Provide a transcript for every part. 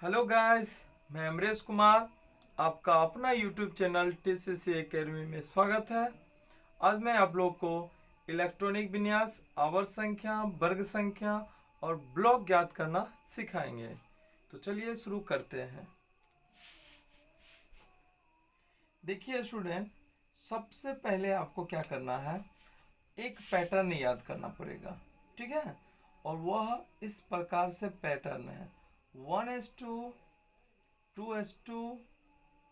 Hello guys, मैं अमरेश कुमार, आपका अपना यूट्यूब चैनल टीसीसी एकेडमी में स्वागत है। आज मैं आप लोग को इलेक्ट्रॉनिक विन्यास, आवर्त संख्या, वर्ग संख्या और ब्लॉक ज्ञात करना सिखाएंगे। तो चलिए शुरू करते हैं। देखिए स्टूडेंट, सबसे पहले आपको क्या करना है, एक पैटर्न याद करना पड़ेगा, ठीक है। और वह इस प्रकार से पैटर्न है 1:2, 2:2,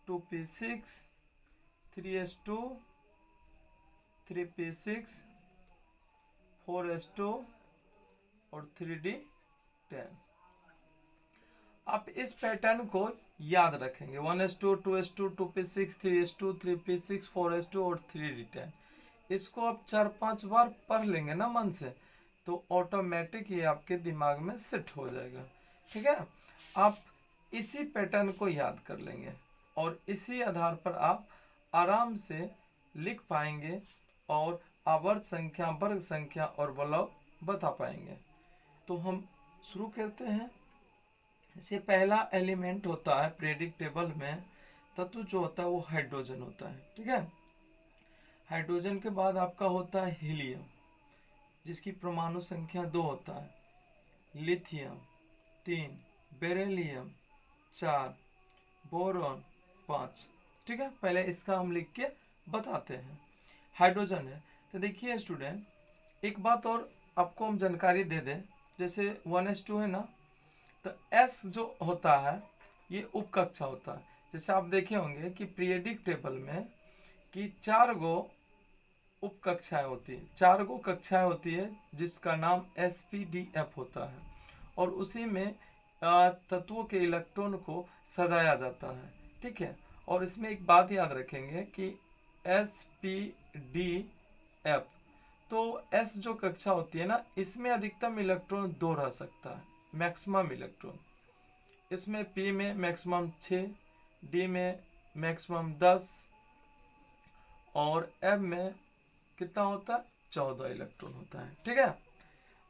2p6, 3:2, 3p6, 4:2 और 3d10। आप इस पैटर्न को याद रखेंगे 1:2, 2:2, 2p6, 3:2, 3p6, 4:2 और 3d10। इसको आप 4-5 बार पढ़ लेंगे ना मन से, तो ऑटोमेटिक ये आपके दिमाग में सेट हो जाएगा, ठीक है। आप इसी पैटर्न को याद कर लेंगे और इसी आधार पर आप आराम से लिख पाएंगे और आवर्त संख्या, वर्ग संख्या और ब्लॉक बता पाएंगे। तो हम शुरू करते हैं। जैसे पहला एलिमेंट होता है पीरियोडिक टेबल में, तत्व जो होता है वो हाइड्रोजन होता है, ठीक है। हाइड्रोजन के बाद आपका होता है हीलियम, जिसकी परमाणु संख्या 2 होता है। लिथियम 3, बेरिलियम 4, बोरॉन 5, ठीक है। पहले इसका हम लिख के बताते हैं। हाइड्रोजन है तो देखिए स्टूडेंट, एक बात और आपको हम जानकारी दे दें। जैसे 1:2 है ना, तो S जो होता है ये उपकक्षा होता है। जैसे आप देखे होंगे कि पीरियोडिक टेबल में कि 4 गो उपकक्षाएं होती है, 4 गो कक्षाएं होती है, जिसका नाम SPDF होता है। और उसी में तत्वों के इलेक्ट्रॉन को सजाया जाता है, ठीक है। और इसमें एक बात याद रखेंगे कि SPDF, तो S जो कक्षा होती है ना, इसमें अधिकतम इलेक्ट्रॉन 2 रह सकता है, मैक्सिमम इलेक्ट्रॉन। इसमें P में मैक्सिमम 6, D में मैक्सिमम 10 और M में कितना होता है, 14 इलेक्ट्रॉन होता है, ठीक है।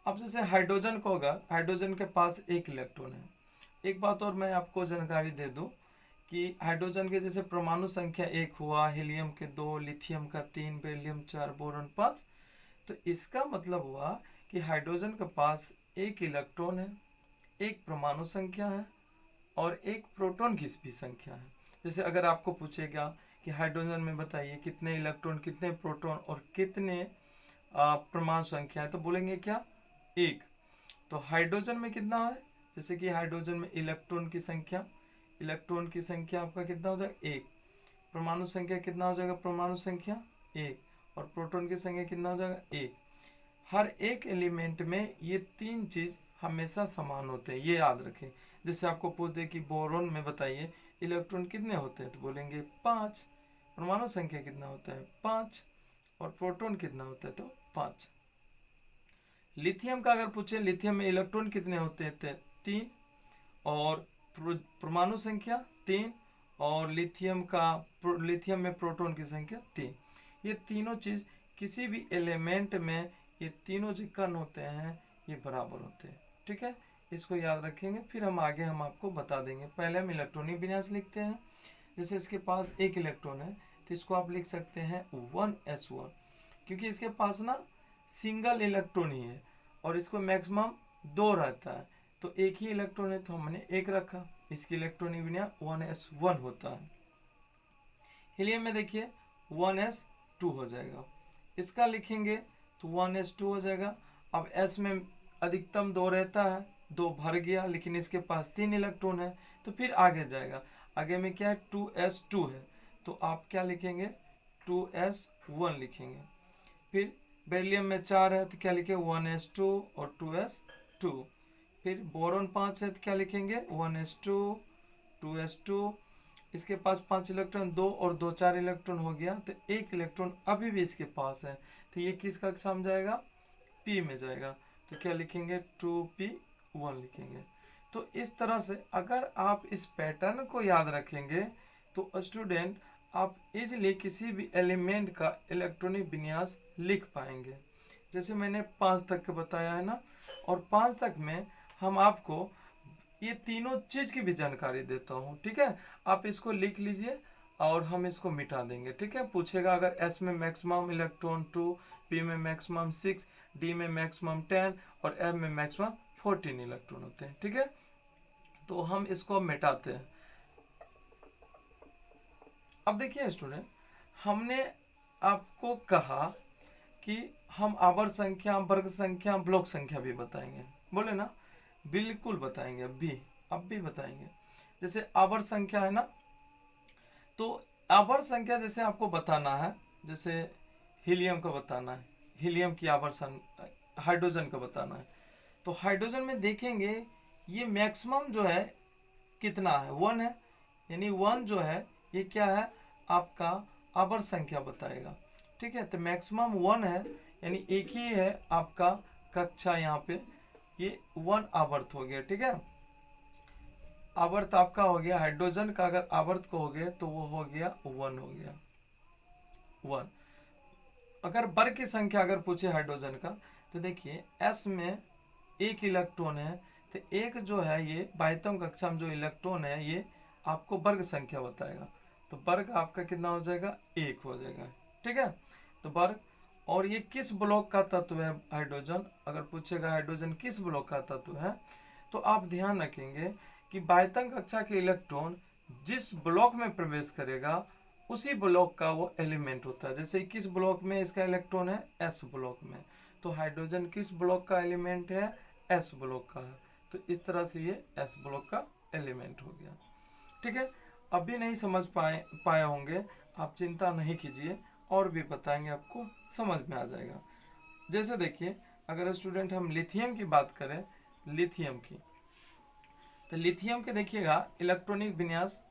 अब जैसे हाइड्रोजन को होगा, हाइड्रोजन के पास 1 इलेक्ट्रॉन है। एक बात और मैं आपको जानकारी दे दूं कि हाइड्रोजन के जैसे परमाणु संख्या 1 हुआ, हीलियम के 2, लिथियम का 3, बेरिलियम 4, बोरॉन 5। तो इसका मतलब हुआ कि हाइड्रोजन के पास 1 इलेक्ट्रॉन है, 1 परमाणु संख्या है और 1 प्रोटॉन की भी संख्या है। जैसे अगर आपको पूछेगा कि हाइड्रोजन में बताइए कितने इलेक्ट्रॉन, कितने प्रोटॉन और कितने परमाणु संख्या है, तो बोलेंगे क्या, 1। तो हाइड्रोजन में कितना है, जैसे कि हाइड्रोजन में इलेक्ट्रॉन की संख्या, इलेक्ट्रॉन की संख्या आपका कितना हो जाएगा, 1। परमाणु संख्या कितना हो जाएगा, परमाणु संख्या 1। और प्रोटॉन की संख्या कितना हो जाएगा, 1। हर एक एलिमेंट में ये 3 चीज हमेशा समान होते हैं, ये याद रखें। जैसे आपको पूछ दे कि बोरॉन में बताइए इलेक्ट्रॉन कितने होते हैं, तो बोलेंगे 5। परमाणु संख्या कितना होता है, 5। और प्रोटॉन कितना होता है, तो 5। लिथियम का अगर पूछे, लिथियम में इलेक्ट्रॉन कितने होते हैं, 3। और परमाणु संख्या 3। और लिथियम में प्रोटॉन की संख्या 3। ये तीनों चीज किसी भी एलिमेंट में, ये तीनों जो कण होते हैं ये बराबर होते हैं, ठीक है। इसको याद रखेंगे, फिर हम आगे आपको बता देंगे। पहले हम इलेक्ट्रॉनिक विन्यास लिखते हैं। जैसे इसके पास 1 इलेक्ट्रॉन है, तो इसको आप लिख सकते हैं 1s1, क्योंकि इसके पास ना सिंगल इलेक्ट्रॉन ही है और इसको मैक्सिमम 2 रहता है, तो 1 ही इलेक्ट्रॉन है तो हमने 1 रखा। इसकी इलेक्ट्रॉनिक विन्यास 1s1 होता है। हीलियम में देखिए 1s2 हो जाएगा, इसका लिखेंगे तो 1s2 हो जाएगा। अब S में अधिकतम 2 रहता है, 2 भर गया, लेकिन इसके पास 3 इलेक्ट्रॉन है, तो फिर आगे जाएगा। आगे में क्या है, 2s2 है, तो आप क्या लिखेंगे, 2s1 लिखेंगे। फिर बेरिलियम में 4 है, तो क्या लिखेंगे, 1s2 और 2s2। फिर बोरॉन 5 है, तो क्या लिखेंगे, 1s2, 2s2। इसके पास 5 इलेक्ट्रॉन, 2 और 2 4 इलेक्ट्रॉन हो गया, तो 1 इलेक्ट्रॉन अभी भी इसके पास है, तो ये किस कक्षा में जाएगा, P में जाएगा। तो क्या लिखेंगे, 2p1 लिखेंगे। तो इस तरह से अगर आप इस पैटर्न को याद रखेंगे तो स्टूडेंट आप इजीली किसी भी एलिमेंट का इलेक्ट्रॉनिक विन्यास लिख पाएंगे। जैसे मैंने 5 तक का बताया है ना, और 5 तक में हम आपको ये तीनों चीज की भी जानकारी देता हूँ, ठीक है। आप इसको लिख लीजिए और हम इसको मिटा देंगे, ठीक है। पूछेगा अगर S में मैक्सिमम इलेक्ट्रॉन 2, P में मैक्सिमम 6, D में मैक्सिमम 10 और M में मैक्सिमम 14 इलेक्ट्रॉन होते हैं, ठीक है। तो हम इसको मिटाते हैं। अब देखिए स्टूडेंट, हमने आपको कहा कि हम आवर्त संख्या, वर्ग संख्या, ब्लॉक संख्या भी बताएंगे, बोले ना, बिल्कुल बताएंगे, अब भी बताएंगे। जैसे आवर्त संख्या है ना, तो आवर्त संख्या जैसे आपको बताना है, जैसे हीलियम का बताना है, हीलियम की आवर्त, हाइड्रोजन का बताना है। तो हाइड्रोजन में देखेंगे ये मैक्सिमम जो है कितना है, 1 है, यानी 1 जो है ये क्या है आपका आवर्त संख्या बताएगा, ठीक है। तो मैक्सिमम 1 है, यानी एक ही है आपका कक्षा, यहाँ पे ये 1 आवर्त हो गया, ठीक है। आवर्त आपका हो गया हाइड्रोजन का, अगर आवर्त को हो गया तो वो हो गया 1 हो गया 1। अगर वर्ग की संख्या अगर पूछे हाइड्रोजन का, तो देखिए S में एक इलेक्ट्रॉन है, तो एक जो है ये बाह्यतम कक्षा में जो इलेक्ट्रॉन है ये आपको वर्ग संख्या बताएगा। तो वर्ग आपका कितना हो जाएगा, 1 हो जाएगा, ठीक है। तो वर्ग, और ये किस ब्लॉक का तत्व है हाइड्रोजन, अगर पूछेगा हाइड्रोजन किस ब्लॉक का तत्व है, तो आप ध्यान रखेंगे कि बाह्यतम कक्षा के इलेक्ट्रॉन जिस ब्लॉक में प्रवेश करेगा उसी ब्लॉक का वो एलिमेंट होता है। जैसे किस ब्लॉक में इसका इलेक्ट्रॉन है, S ब्लॉक में, तो हाइड्रोजन किस ब्लॉक का एलिमेंट है, S ब्लॉक का है। तो इस तरह से ये S ब्लॉक का एलिमेंट हो गया, ठीक है। अभी नहीं समझ पाए होंगे, आप चिंता नहीं कीजिए, और भी बताएंगे, आपको समझ में आ जाएगा। जैसे देखिए, अगर स्टूडेंट हम लिथियम की बात करें, लिथियम की, तो लिथियम के देखिएगा इलेक्ट्रॉनिक विन्यास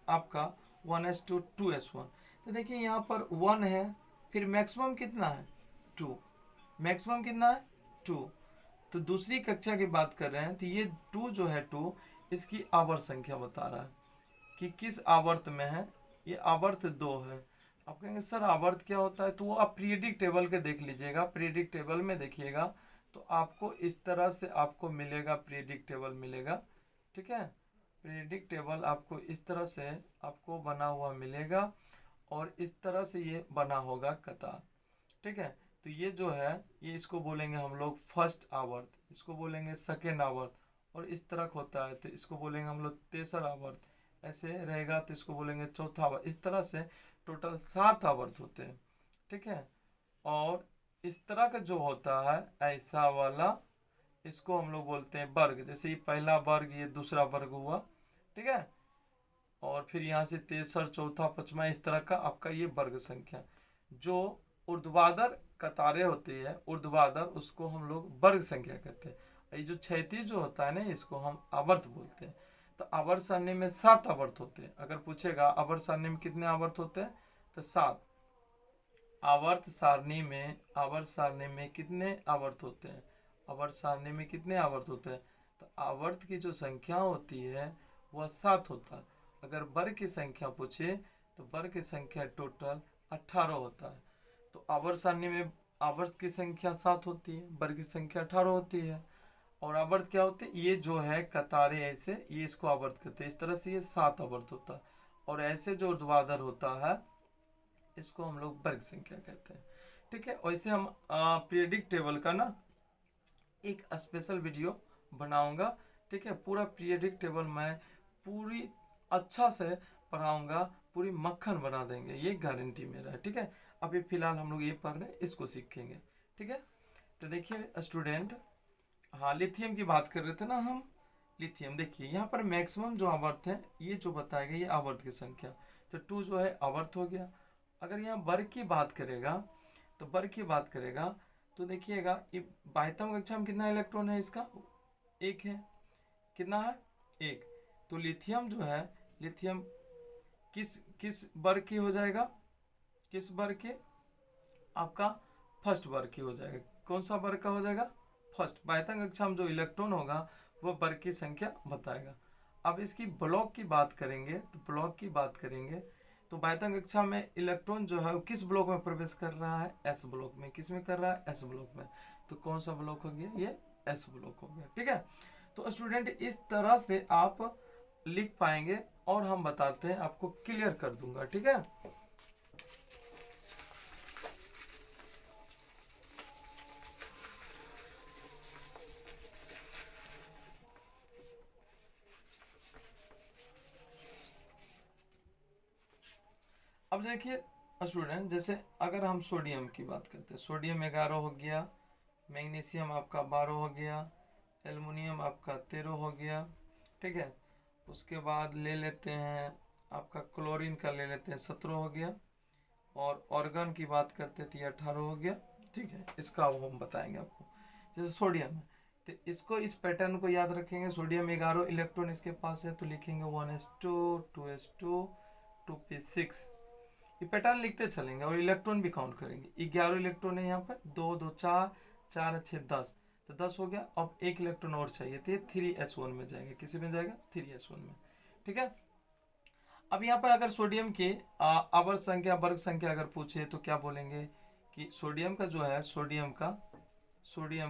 आपका 1s2 2s1। तो देखिए यहाँ पर 1 है, फिर मैक्सिमम कितना है 2, मैक्सिमम कितना है 2। तो दूसरी कक्षा की बात कर रहे हैं, तो ये 2 जो है 2, इसकी आवर्त संख्या बता रहा है कि किस आवर्त में है, ये आवर्त 2 है। आप कहेंगे सर आवर्त क्या होता है, तो वो आप पीरियडिक टेबल के देख लीजिएगा, पीरियडिक टेबल में देखिएगा तो आपको इस तरह से आपको मिलेगा, पीरियडिक टेबल मिलेगा, ठीक है। पीरियडिक टेबल आपको इस तरह से आपको बना हुआ मिलेगा, और इस तरह से ये बना होगा कतार, ठीक है। तो ये जो है ये इसको बोलेंगे हम लोग फर्स्ट आवर्त, इसको बोलेंगे सेकेंड आवर्त, और इस तरह होता है तो इसको बोलेंगे हम लोग तेसर आवर्त, ऐसे रहेगा तो इसको बोलेंगे चौथा आवर्त। इस तरह से टोटल 7 आवर्त होते हैं, ठीक है। और इस तरह का जो होता है ऐसा वाला, इसको हम लोग बोलते हैं वर्ग। जैसे ये पहला वर्ग, ये दूसरा वर्ग हुआ, ठीक है। और फिर यहाँ से तेसर, चौथा, पांचवा, इस तरह का आपका ये वर्ग संख्या। जो ऊर्ध्वाधर कतारें होती है, ऊर्ध्वाधर, उसको हम लोग वर्ग संख्या कहते हैं। ये जो क्षैतिज जो होता है ना, इसको हम आवर्त बोलते हैं। तो आवर्त सारणी में 7 आवर्त होते हैं। अगर पूछेगा आवर्त सारणी में कितने आवर्त होते हैं, तो 7। आवर्त सारणी में कितने आवर्त होते हैं, आवर्त सारणी में कितने आवर्त होते हैं, तो आवर्त की जो संख्या होती है वह 7 होता है। अगर वर्ग की संख्या पूछे तो वर्ग की संख्या टोटल 18 होता है। तो आवर्त सारणी में आवर्त की संख्या 7 होती है, वर्ग की संख्या 18 होती है। और आवर्त क्या होते हैं, ये जो है कतारें ऐसे, ये इसको आवर्त कहते हैं। इस तरह से ये 7 आवर्त होता है। और ऐसे जो ऊर्ध्वाधर होता है इसको हम लोग वर्ग संख्या कहते हैं, ठीक है। वैसे हम पीरियडिक टेबल का ना एक स्पेशल वीडियो बनाऊंगा, ठीक है। पूरा पीरियडिक टेबल मैं पूरी अच्छा से पढ़ाऊंगा, पूरी मक्खन बना देंगे, ये गारंटी मेरा है, ठीक है। अभी फिलहाल हम लोग ये पढ़ रहे हैं, इसको सीखेंगे, ठीक है। तो देखिए स्टूडेंट, हाँ लिथियम की बात कर रहे थे ना हम। लिथियम देखिए यहाँ पर मैक्सिमम जो आवर्त है, ये जो बताया गया ये आवर्त की संख्या, तो 2 जो है आवर्त हो गया। अगर यहाँ वर्ग की बात करेगा, तो वर्ग की बात करेगा तो देखिएगा ये बाह्यतम कक्षा में कितना इलेक्ट्रॉन है, इसका 1 है, कितना है 1। तो लिथियम जो है, लिथियम किस किस वर्ग की हो जाएगा, किस वर्ग के, आपका फर्स्ट वर्ग की हो जाएगा। कौन सा वर्ग का हो जाएगा, फर्स्ट। बाह्यतम कक्षा में जो इलेक्ट्रॉन होगा वो वर्ग की संख्या बताएगा। अब इसकी ब्लॉक की बात करेंगे, तो ब्लॉक की बात करेंगे तो बाह्यतम कक्षा में इलेक्ट्रॉन जो है वो किस ब्लॉक में प्रवेश कर रहा है, S ब्लॉक में। किस में कर रहा है, S ब्लॉक में। तो कौन सा ब्लॉक हो गया, ये S ब्लॉक हो गया, ठीक है। तो स्टूडेंट इस तरह से आप लिख पाएंगे और हम बताते हैं, आपको क्लियर कर दूंगा, ठीक है। अब देखिए स्टूडेंट, जैसे अगर हम सोडियम की बात करते हैं, सोडियम 11 हो गया, मैग्नीशियम आपका 12 हो गया, एल्युमिनियम आपका 13 हो गया, ठीक है। उसके बाद ले लेते हैं आपका क्लोरीन का, ले लेते हैं 17 हो गया, और ऑर्गन की बात करते थे 18 हो गया, ठीक है। इसका अब हम बताएंगे आपको। जैसे सोडियम है तो इसको, इस पैटर्न को याद रखेंगे। सोडियम 11 इलेक्ट्रॉन इसके पास है, तो लिखेंगे 1s2 2s2 2p6। ये पैटर्न लिखते चलेंगे और इलेक्ट्रॉन भी काउंट करेंगे। 11 इलेक्ट्रॉन है यहाँ पर, 2 2 4 4 6 10, तो 10 हो गया। अब एक इलेक्ट्रॉन और चाहिए, तो 3s1 में जाएगा। किसी में जाएगा? 3s1 में, ठीक है। अब यहाँ पर अगर सोडियम की आवर्त संख्या, वर्ग संख्या अगर पूछे तो क्या बोलेंगे कि सोडियम का जो है, सोडियम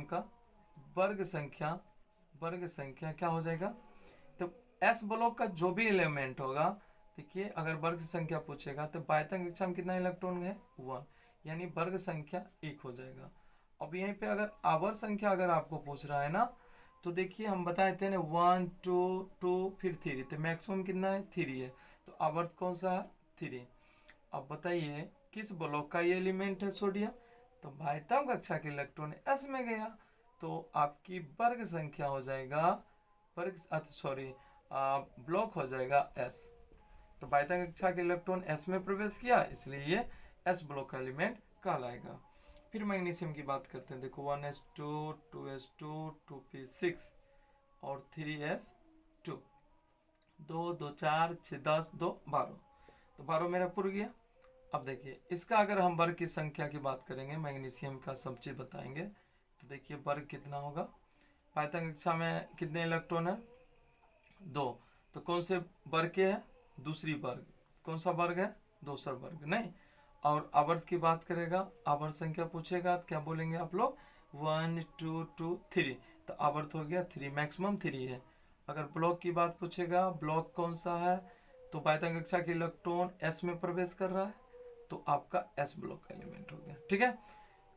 का वर्ग संख्या क्या हो जाएगा। तो एस ब्लॉक का जो भी एलिमेंट होगा, देखिए अगर वर्ग संख्या पूछेगा तो बाह्यतम कक्षा में कितना इलेक्ट्रॉन है? 1, यानी वर्ग संख्या 1 हो जाएगा। अब यहीं पे अगर आवर्त संख्या अगर आपको पूछ रहा है ना, तो देखिए हम बताए थे ना 1 2 2 फिर 3, तो मैक्सिमम कितना है? 3 है। तो आवर्त कौन सा है? 3। अब बताइए किस ब्लॉक का ये एलिमेंट है? सोडियम। तो बाह्यतम कक्षा के इलेक्ट्रॉन एस में गया, तो आपकी वर्ग संख्या हो जाएगा, ब्लॉक हो जाएगा एस। तो बाह्यतम कक्षा के इलेक्ट्रॉन एस में प्रवेश किया, इसलिए ये एस ब्लॉक का एलिमेंट कहलाएगा। फिर मैग्नीशियम की बात करते हैं। देखो 1s2 2s2 2p6 और 3s2, 2 2 4 6 10 2 12, तो 12 मेरा पुर गया। अब देखिए इसका अगर हम वर्ग की संख्या की बात करेंगे, मैग्नीशियम का सब चीज बताएंगे, तो देखिए वर्ग कितना होगा। बाह्यतम कक्षा में कितने इलेक्ट्रॉन है? 2। तो कौन से वर्ग के है? दूसरी वर्ग। कौन सा वर्ग है? दूसरा वर्ग नहीं। और आवर्त की बात करेगा, आवर्त संख्या पूछेगा तो क्या बोलेंगे आप लोग? 1 2 2 3, तो आवर्त हो गया 3, मैक्सिमम 3 है। अगर ब्लॉक की बात पूछेगा, ब्लॉक कौन सा है, तो बाह्यतम कक्षा के इलेक्ट्रॉन एस में प्रवेश कर रहा है, तो आपका एस ब्लॉक का एलिमेंट हो गया, ठीक है।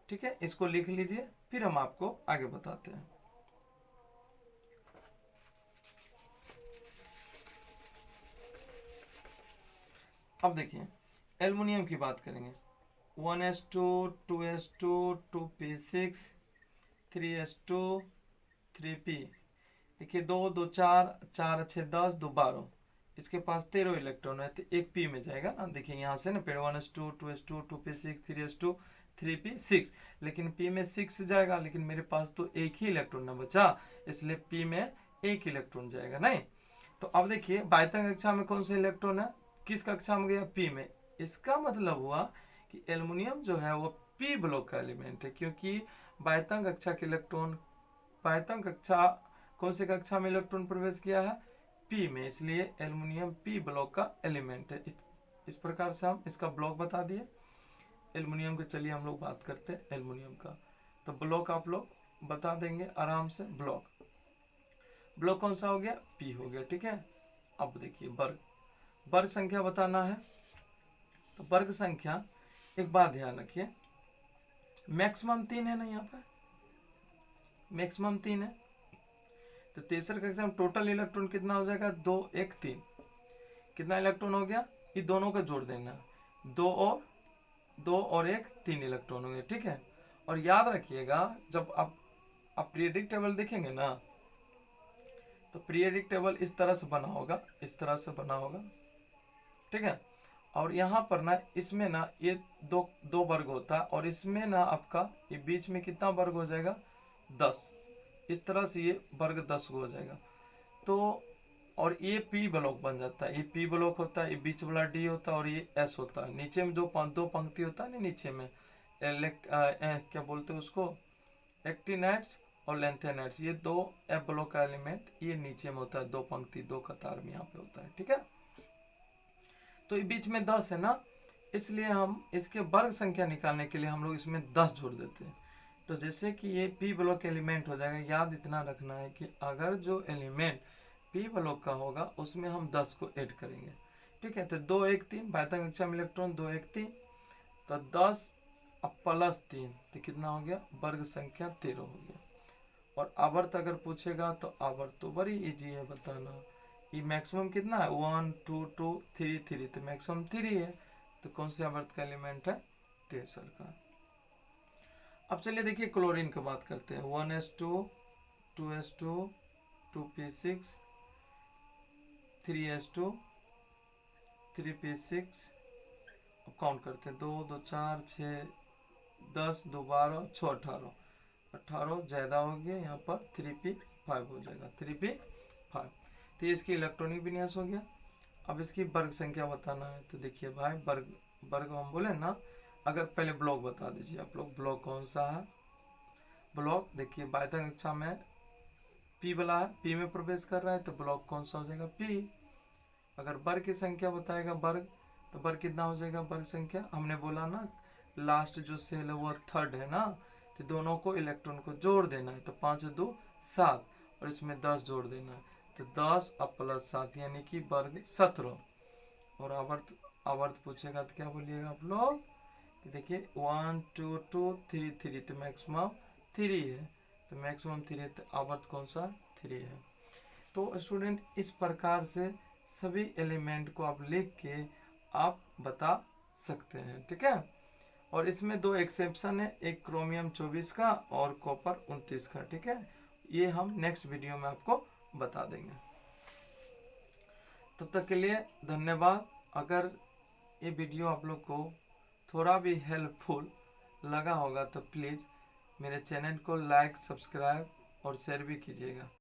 ठीक है, इसको लिख लीजिए, फिर हम आपको आगे बताते हैं। अब देखिए एल्युमिनियम की बात करेंगे। 1s2 2s2 2p6 3s2 3p। देखिए 2 2 4 4 6 10 2 12, इसके पास 13 इलेक्ट्रॉन है, तो एक पी में जाएगा ना। देखिए यहाँ से ना पेड़ 1s2 2s2 2p6 3s2 3p6, लेकिन पी में 6 जाएगा, लेकिन मेरे पास तो एक ही इलेक्ट्रॉन ना बचा, इसलिए पी में एक इलेक्ट्रॉन जाएगा नहीं। तो अब देखिए बाह्यतम कक्षा में कौन सा इलेक्ट्रॉन है? किस कक्षा में गया? पी में। इसका मतलब हुआ कि एल्युमिनियम जो है वो पी ब्लॉक का एलिमेंट है, क्योंकि बाह्यतम कक्षा के इलेक्ट्रॉन, बाह्यतम कक्षा कौन से कक्षा में इलेक्ट्रॉन प्रवेश किया है? पी में, इसलिए एल्युमिनियम पी ब्लॉक का एलिमेंट है। इस प्रकार से हम इसका ब्लॉक बता दिए एल्युमिनियम के। चलिए हम लोग बात करते हैं एल्युमिनियम का। तो ब्लॉक आप लोग बता देंगे आराम से। ब्लॉक कौन सा हो गया? पी हो गया, ठीक है। अब देखिए वर्ग संख्या बताना है। तो वर्ग संख्या, एक बात ध्यान रखिए, मैक्सिमम 3 है ना, यहाँ पर मैक्सिमम 3 है। तो तीसरे कक्षा में टोटल इलेक्ट्रॉन कितना हो जाएगा? 2 1 3। कितना इलेक्ट्रॉन हो गया? ये दोनों का जोड़ देना, 2 और 1 3 इलेक्ट्रॉन हो गए, ठीक है। और याद रखिएगा जब आप पीरियडिक टेबल देखेंगे ना, तो पीरियडिक टेबल इस तरह से बना होगा, इस तरह से बना होगा, ठीक है। और यहाँ पर ना, इसमें ना ये दो वर्ग होता है, और इसमें ना आपका ये बीच में कितना वर्ग हो जाएगा? 10। इस तरह से ये वर्ग 10 हो जाएगा। तो और ये पी ब्लॉक बन जाता है, ये पी ब्लॉक होता है, ये बीच वाला डी होता है, और ये एस होता है। नीचे में दो पंक्ति होता है ना, नीचे में क्या बोलते हैं उसको? एक्टिनाइट्स और लेंथेनाइट्स, ये दो एफ ब्लॉक का एलिमेंट ये नीचे में होता है, दो पंक्ति दो कतार में यहाँ पे होता है, ठीक है। तो ये बीच में 10 है ना, इसलिए हम इसके वर्ग संख्या निकालने के लिए हम लोग इसमें 10 जोड़ देते हैं। तो जैसे कि ये पी ब्लॉक एलिमेंट हो जाएगा, याद इतना रखना है कि अगर जो एलिमेंट पी ब्लॉक का होगा उसमें हम 10 को ऐड करेंगे, ठीक है। तो 2 1 3 बाह्यतम कक्षा में इलेक्ट्रॉन 2 1 3, तो 10 अब प्लस 3 तो कितना हो गया, वर्ग संख्या 13 हो गया। और आवर्त अगर पूछेगा तो आवर्त तो बड़ी इजी है बताना, ये मैक्सिमम कितना है 1 2 2 3 3, तो मैक्सिमम 3 है, तो कौन से आवर्त का एलिमेंट है, तेसर का। अब चलिए देखिए क्लोरीन की बात करते हैं, 1s2 2s2 2p6 3s2 3p6, अब काउंट करते हैं 2 2 4 6 10 2 12 6 18, 18 ज़्यादा हो गया, यहाँ पर 3p5 हो जाएगा, 3p5। तो इसकी इलेक्ट्रॉनिक विन्यास हो गया। अब इसकी वर्ग संख्या बताना है, तो देखिए भाई वर्ग हम बोले ना, अगर पहले ब्लॉक बता दीजिए आप लोग, ब्लॉक कौन सा है, ब्लॉक देखिए बाह्यतम कक्षा में पी वाला है, पी में प्रवेश कर रहा है, तो ब्लॉक कौन सा हो जाएगा, पी। अगर वर्ग की संख्या बताएगा वर्ग, तो वर्ग कितना हो जाएगा, वर्ग संख्या हमने बोला ना लास्ट जो सेल है वो थर्ड है ना, तो दोनों को इलेक्ट्रॉन को जोड़ देना है, तो 5 2 7 और इसमें 10 जोड़ देना है, तो 10 अब प्लस 7 यानी कि वर्ग 17। और आवर्त पूछेगा तो क्या बोलिएगा आप लोग कि देखिए 1 2 2 3 3, तो मैक्सिमम 3 है, तो मैक्सिमम 3 है, तो आवर्त कौन सा 3 है। तो स्टूडेंट इस प्रकार से सभी एलिमेंट को आप लिख के आप बता सकते हैं, ठीक है। और इसमें 2 एक्सेप्शन है, एक क्रोमियम 24 का और कॉपर 29 का, ठीक है। ये हम नेक्स्ट वीडियो में आपको बता देंगे। तब तक के लिए धन्यवाद। अगर ये वीडियो आप लोग को थोड़ा भी हेल्पफुल लगा होगा तो प्लीज़ मेरे चैनल को लाइक सब्सक्राइब और शेयर भी कीजिएगा।